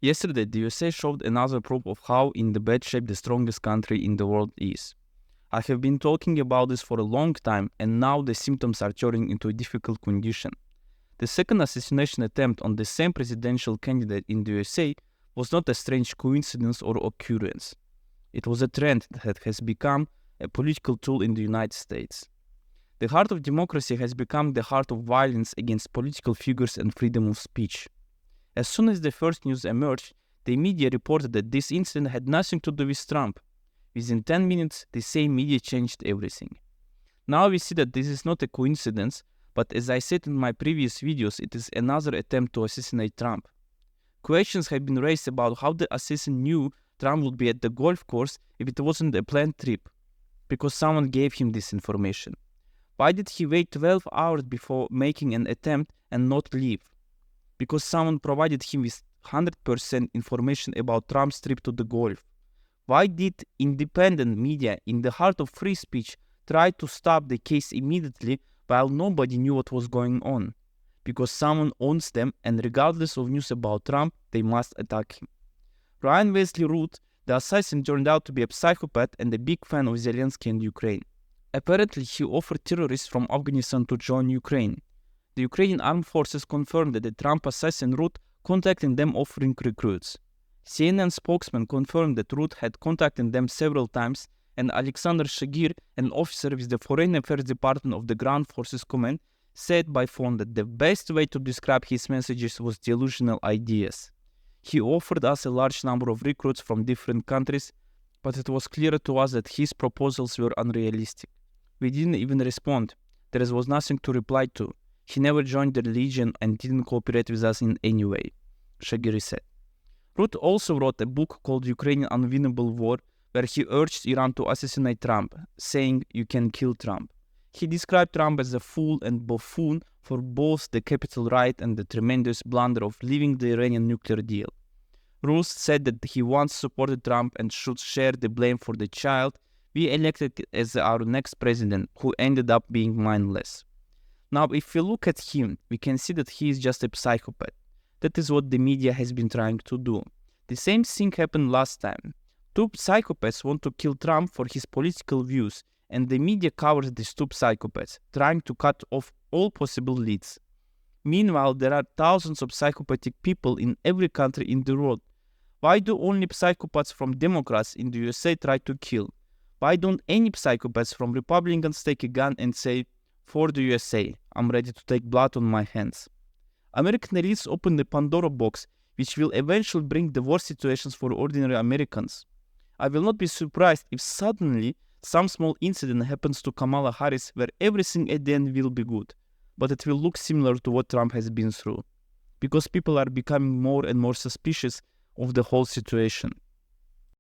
Yesterday, the USA showed another proof of how in the bad shape the strongest country in the world is. I have been talking about this for a long time, and now the symptoms are turning into a difficult condition. The second assassination attempt on the same presidential candidate in the USA was not a strange coincidence or occurrence. It was a trend that has become a political tool in the United States. The heart of democracy has become the heart of violence against political figures and freedom of speech. As soon as the first news emerged, the media reported that this incident had nothing to do with Trump. Within 10 minutes, the same media changed everything. Now we see that this is not a coincidence, but as I said in my previous videos, it is another attempt to assassinate Trump. Questions have been raised about how the assassin knew Trump would be at the golf course if it wasn't a planned trip, because someone gave him this information. Why did he wait 12 hours before making an attempt and not leave? Because someone provided him with 100% information about Trump's trip to the golf. Why did independent media in the heart of free speech try to stop the case immediately while nobody knew what was going on? Because someone owns them, and regardless of news about Trump, they must attack him. Ryan Wesley Root, the assassin, turned out to be a psychopath and a big fan of Zelensky and Ukraine. Apparently, he offered terrorists from Afghanistan to join Ukraine. The Ukrainian armed forces confirmed that the Trump assassin Root contacted them offering recruits. CNN spokesman confirmed that Root had contacted them several times, and Alexander Shagir, an officer with the Foreign Affairs Department of the Ground Forces Command, said by phone that the best way to describe his messages was delusional ideas. He offered us a large number of recruits from different countries, but it was clear to us that his proposals were unrealistic. We didn't even respond. There was nothing to reply to. He never joined the legion and didn't cooperate with us in any way, Shagiri said. Root also wrote a book called Ukrainian Unwinnable War, where he urged Iran to assassinate Trump, saying, "You can kill Trump." He described Trump as a fool and buffoon for both the capital riot and the tremendous blunder of leaving the Iranian nuclear deal. Root said that he once supported Trump and should share the blame for the child we elected as our next president, who ended up being mindless. Now, if we look at him, we can see that he is just a psychopath. That is what the media has been trying to do. The same thing happened last time. Two psychopaths want to kill Trump for his political views, and the media covers these two psychopaths, trying to cut off all possible leads. Meanwhile, there are thousands of psychopathic people in every country in the world. Why do only psychopaths from Democrats in the USA try to kill? Why don't any psychopaths from Republicans take a gun and say, "For the USA, I'm ready to take blood on my hands"? American elites open the Pandora box, which will eventually bring the worst situations for ordinary Americans. I will not be surprised if suddenly some small incident happens to Kamala Harris where everything at the end will be good, but it will look similar to what Trump has been through, because people are becoming more and more suspicious of the whole situation.